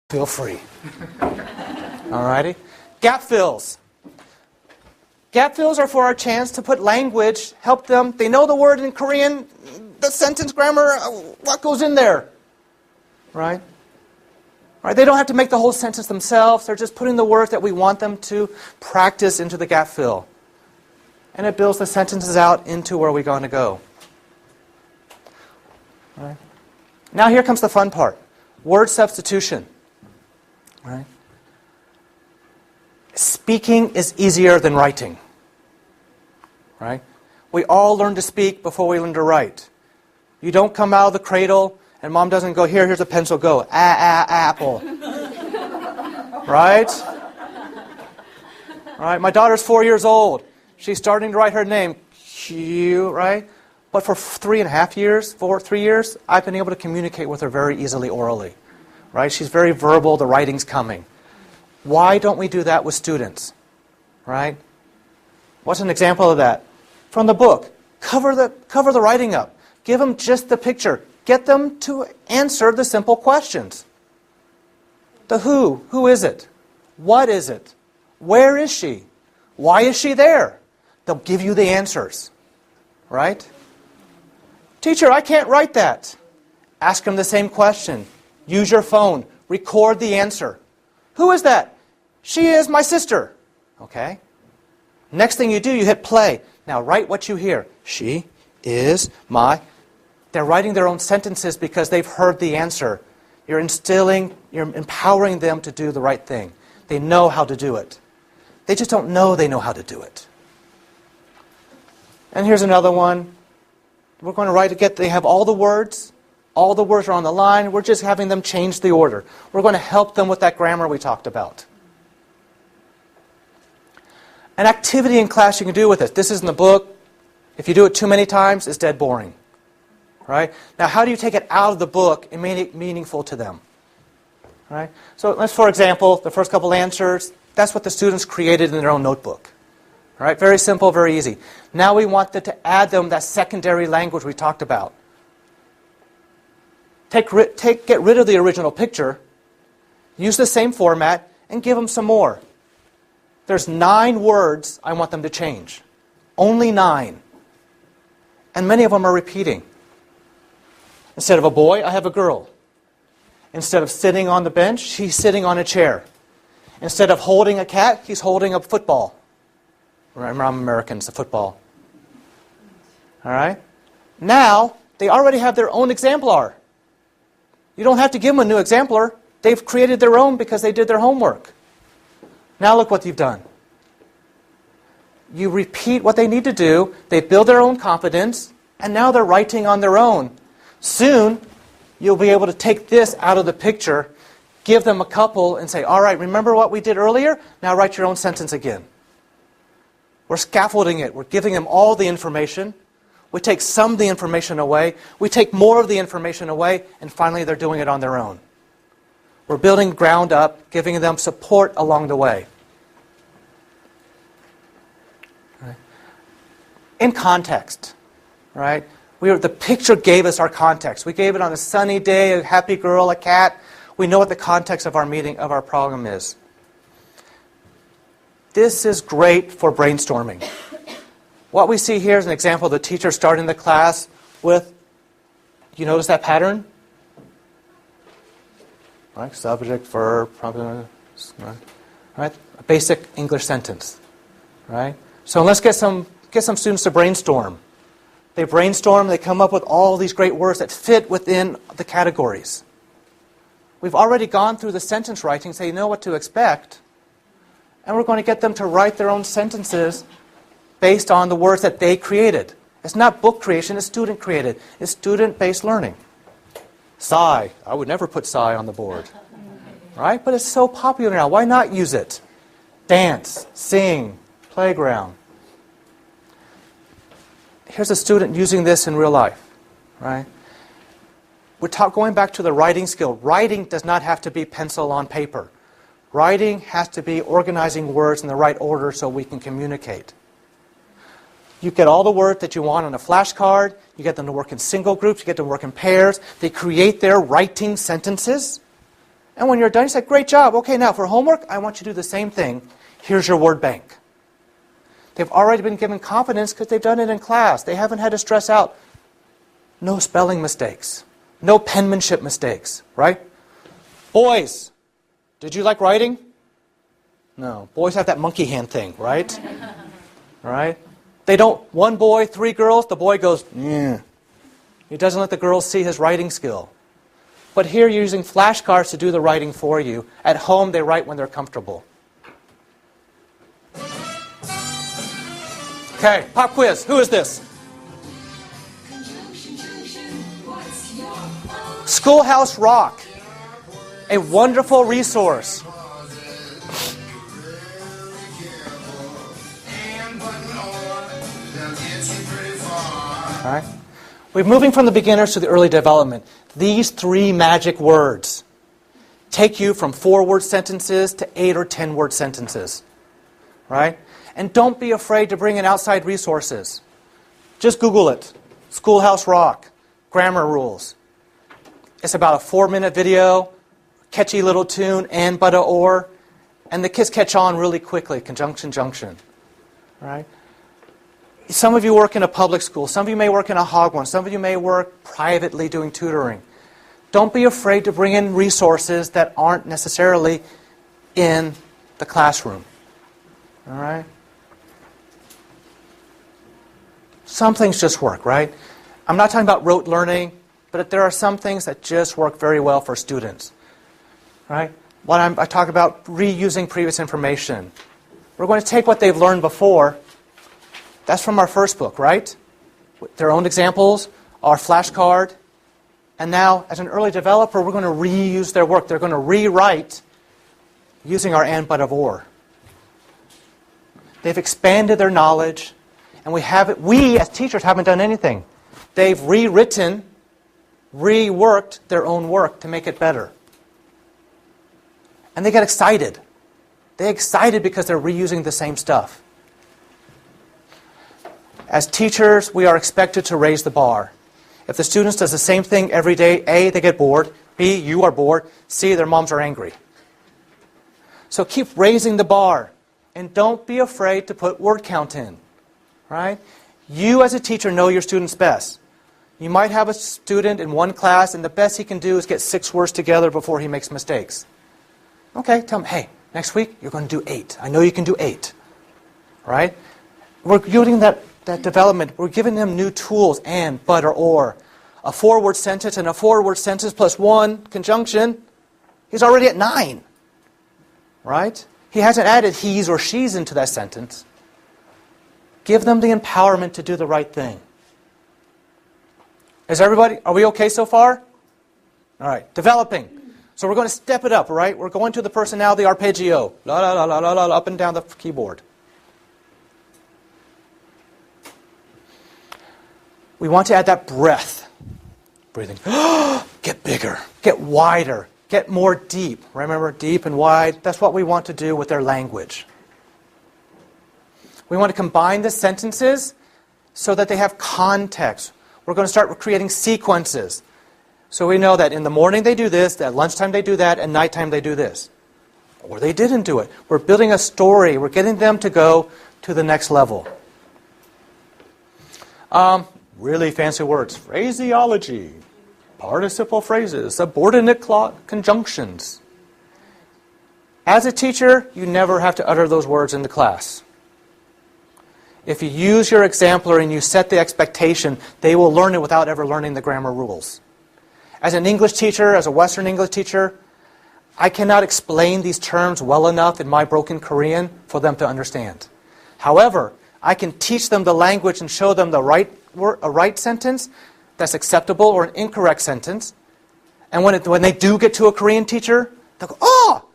Feel free. Alrighty? Gap fills. Gap fills are for our chance to put language, help them. They know the word in Korean, the sentence grammar, what goes in there. Right? Right? They don't have to make the whole sentence themselves. They're just putting the words that we want them to practice into the gap fill. And it builds the sentences out into where we're going to go. Right? Now here comes the fun part. Word substitution. Right? Speaking is easier than writing. Right? We all learn to speak before we learn to write. You don't come out of the cradle and mom doesn't go, here's a pencil, go, apple. Right? Right? My daughter's 4 years old. She's starting to write her name, Q, right? But for 3.5 years, 3 years, I've been able to communicate with her very easily orally. Right? She's very verbal, the writing's coming. Why don't we do that with students? Right? What's an example of that? From the book. Cover the writing up. Give them just the picture. Get them to answer the simple questions. The who is it? What is it? Where is she? Why is she there? They'll give you the answers. Right? Teacher, I can't write that. Ask them the same question. Use your phone. Record the answer. Who is that? She is my sister. Okay? Next thing you do, you hit play. Now write what you hear. She is my... They're writing their own sentences because they've heard the answer. You're empowering them to do the right thing. They know how to do it. They just don't know they know how to do it. And here's another one. We're going to write again. They have all the words. All the words are on the line. We're just having them change the order. We're going to help them with that grammar we talked about. An activity in class you can do with it. This is in the book. If you do it too many times, it's dead boring. Right? Now, how do you take it out of the book and make it meaningful to them? Right? So let's, for example, the first couple answers, that's what the students created in their own notebook. Right? Very simple, very easy. Now we want them to add them that secondary language we talked about. Get rid of the original picture, use the same format, and give them some more. There's 9 words I want them to change. Only 9. And many of them are repeating. Instead of a boy, I have a girl. Instead of sitting on the bench, he's sitting on a chair. Instead of holding a cat, he's holding a football. Remember, I'm American, it's a football. All right? Now, they already have their own exemplar. You don't have to give them a new exemplar. They've created their own because they did their homework. Now look what you've done. You repeat what they need to do, they build their own confidence, and now they're writing on their own. Soon, you'll be able to take this out of the picture, give them a couple, and say, all right, remember what we did earlier? Now write your own sentence again. We're scaffolding it. We're giving them all the information. We take some of the information away. We take more of the information away, and finally they're doing it on their own. We're building ground up, giving them support along the way. Right? In context, right? The picture gave us our context. We gave it on a sunny day, a happy girl, a cat. We know what the context of our meeting, of our problem is. This is great for brainstorming. What we see here is an example of the teacher starting the class with, you notice that pattern? Right? Subject, verb, right? A basic English sentence. Right? So let's get some students to brainstorm. They brainstorm, they come up with all these great words that fit within the categories. We've already gone through the sentence writing, so you know what to expect. And we're going to get them to write their own sentences based on the words that they created. It's not book creation, it's student created. It's student-based learning. Sigh. I would never put sigh on the board. Right? But it's so popular now. Why not use it? Dance, sing, playground. Here's a student using this in real life. Right? We're going back to the writing skill. Writing does not have to be pencil on paper. Writing has to be organizing words in the right order so we can communicate. You get all the words that you want on a flashcard. You get them to work in single groups. You get them to work in pairs. They create their writing sentences. And when you're done, you say, great job. Okay, now for homework, I want you to do the same thing. Here's your word bank. They've already been given confidence because they've done it in class. They haven't had to stress out. No spelling mistakes. No penmanship mistakes, right? Boys, did you like writing? No. Boys have that monkey hand thing, right? Right? They don't, one boy, 3 girls, the boy goes, yeah. He doesn't let the girls see his writing skill. But here you're using flashcards to do the writing for you. At home, they write when they're comfortable. Okay, pop quiz. Who is this? Schoolhouse Rock. A wonderful resource. All right. We're moving from the beginners to the early development. These 3 magic words take you from 4-word sentences to 8 or 10-word sentences. Right? And don't be afraid to bring in outside resources. Just Google it. Schoolhouse Rock. Grammar rules. It's about a 4-minute video, catchy little tune, and, but, or, and the kids catch on really quickly. Conjunction, junction. Right? Some of you work in a public school. Some of you may work in a hog one. Some of you may work privately doing tutoring. Don't be afraid to bring in resources that aren't necessarily in the classroom. All right? Some things just work, right? I'm not talking about rote learning, but there are some things that just work very well for students. Right? I talk about reusing previous information. We're going to take what they've learned before. That's from our first book, right? Their own examples, our flashcard. And now, as an early developer, we're going to reuse their work. They're going to rewrite using our and, but, or. They've expanded their knowledge, and we as teachers haven't done anything. They've rewritten, reworked their own work to make it better. And they get excited. They get excited because they're reusing the same stuff. As teachers, we are expected to raise the bar. If the students does the same thing every day, A, they get bored. B, you are bored. C, their moms are angry. So keep raising the bar. And don't be afraid to put word count in. Right? You as a teacher know your students best. You might have a student in one class and the best he can do is get 6 words together before he makes mistakes. Okay, tell him, hey, next week you're going to do 8. I know you can do 8. Right? We're doing that development. We're giving them new tools, and, but, or. A 4-word sentence and a 4-word sentence plus 1 conjunction. He's already at 9. Right? He hasn't added he's or she's into that sentence. Give them the empowerment to do the right thing. Are we okay so far? All right, developing. So we're going to step it up, right? We're going to the personality arpeggio. La, la, la, la, la, la, up and down the keyboard. We want to add that breath. Breathing. Get bigger. Get wider. Get more deep. Remember, deep and wide. That's what we want to do with their language. We want to combine the sentences so that they have context. We're going to start creating sequences. So we know that in the morning they do this, at lunchtime they do that, and nighttime they do this. Or they didn't do it. We're building a story. We're getting them to go to the next level. Really fancy words. Phraseology. Participle phrases. Subordinate conjunctions. As a teacher, you never have to utter those words in the class. If you use your exemplar and you set the expectation, they will learn it without ever learning the grammar rules. As an English teacher, as a Western English teacher, I cannot explain these terms well enough in my broken Korean for them to understand. However, I can teach them the language and show them the right word, a right sentence that's acceptable or an incorrect sentence. And when they do get to a Korean teacher, they'll go, oh,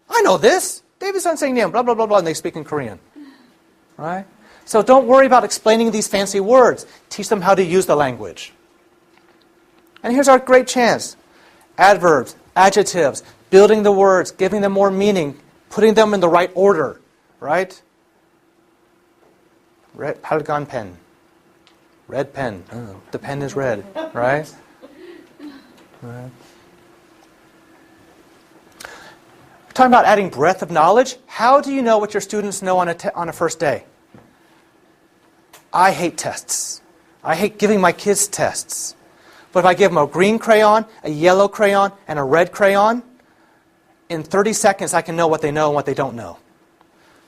I know this. David saying blah, blah, blah, blah, and they speak in Korean. Right? So don't worry about explaining these fancy words. Teach them how to use the language. And here's our great chance. Adverbs, adjectives, building the words, giving them more meaning, putting them in the right order. Right? Red Palgon pen. Red pen. Oh, the pen is red. Right? Right. We're talking about adding breadth of knowledge. How do you know what your students know on a first day? I hate tests. I hate giving my kids tests. But if I give them a green crayon, a yellow crayon, and a red crayon, in 30 seconds I can know what they know and what they don't know.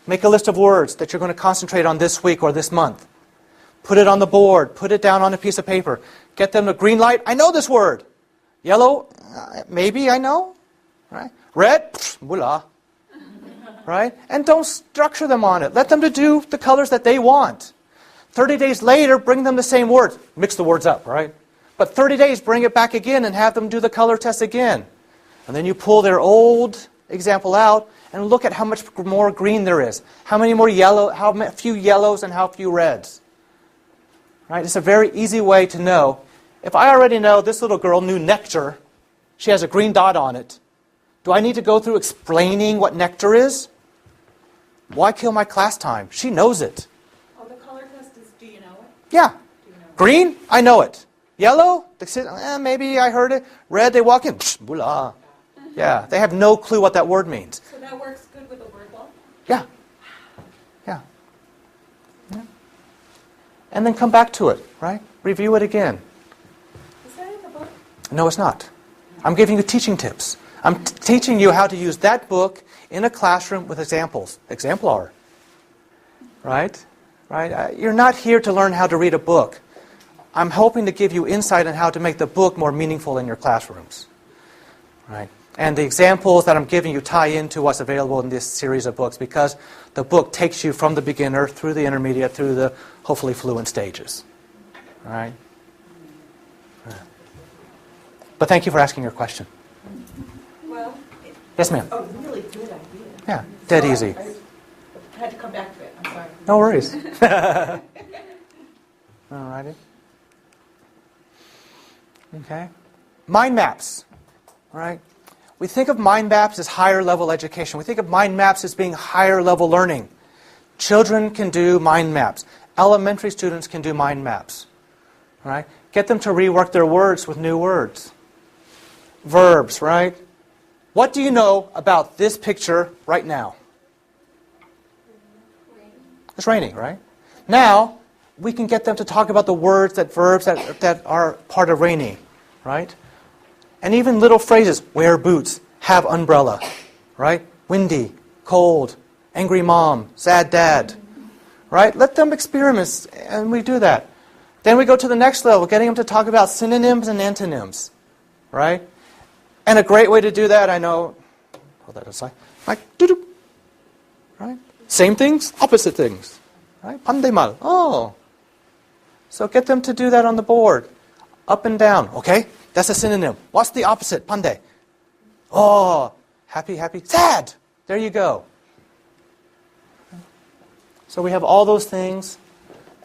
Make a list of words that you're going to concentrate on this week or this month. Put it on the board. Put it down on a piece of paper. Get them a green light. I know this word. Yellow, maybe I know. Right? Red, voila. Right? And don't structure them on it. Let them to do the colors that they want. 30 days later, bring them the same words. Mix the words up, right? But 30 days, bring it back again and have them do the color test again. And then you pull their old example out and look at how much more green there is. How many more yellow, how few yellows and how few reds. Right? It's a very easy way to know. If I already know this little girl knew nectar, she has a green dot on it, do I need to go through explaining what nectar is? Why kill my class time? She knows it. Oh, the color test is, do you know it? Yeah. Do you know it? Green, I know it. Yellow, they say, maybe I heard it. Red, they walk in, blah. Yeah, they have no clue what that word means. So that works good with a word ball? Yeah. Yeah. And then come back to it, right? Review it again. Is that in the book? No, it's not. I'm giving you teaching tips. I'm teaching you how to use that book in a classroom with examples. Exemplar. Right? Right? You're not here to learn how to read a book. I'm hoping to give you insight on how to make the book more meaningful in your classrooms. Right? And the examples that I'm giving you tie into what's available in this series of books because the book takes you from the beginner through the intermediate, through the hopefully fluent stages. All right? But thank you for asking your question. Well, Yes, ma'am. oh, really good idea. Yeah, dead So easy. I had to come back to it. I'm sorry. No worries. All righty. Okay. Mind maps. All right. We think of mind maps as higher level education. We think of mind maps as being higher level learning. Children can do mind maps. Elementary students can do mind maps. All right. Get them to rework their words with new words. Verbs, right? What do you know about this picture right now? It's raining, right? Now, we can get them to talk about the words, verbs that are part of raining, right? And even little phrases, wear boots, have umbrella, right? Windy, cold, angry mom, sad dad, right? Let them experiment, and we do that. Then we go to the next level, getting them to talk about synonyms and antonyms, right? And a great way to do that, I know, hold that aside, like, doo-doo, right? Same things, opposite things, right? 반대말, oh. So get them to do that on the board, up and down, okay? That's a synonym. What's the opposite, 반대? Oh, happy, happy, sad. There you go. So we have all those things,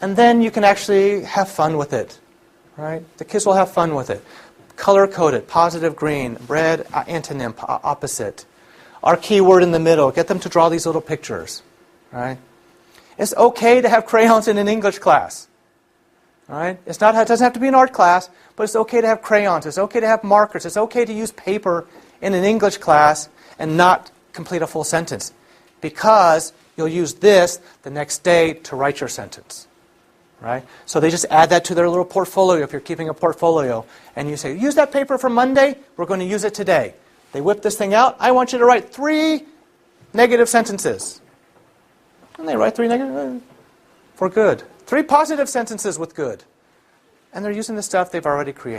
and then you can actually have fun with it, right? The kids will have fun with it. Color-coded, positive green, red, antonym, opposite. Our keyword in the middle, get them to draw these little pictures, right? It's okay to have crayons in an English class, right? It doesn't have to be an art class, but it's okay to have crayons. It's okay to have markers. It's okay to use paper in an English class and not complete a full sentence because you'll use this the next day to write your sentence. Right? So they just add that to their little portfolio if you're keeping a portfolio. And you say, use that paper for Monday, we're going to use it today. They whip this thing out, I want you to write 3 negative sentences. And they write 3 negative for good. 3 positive sentences with good. And they're using the stuff they've already created.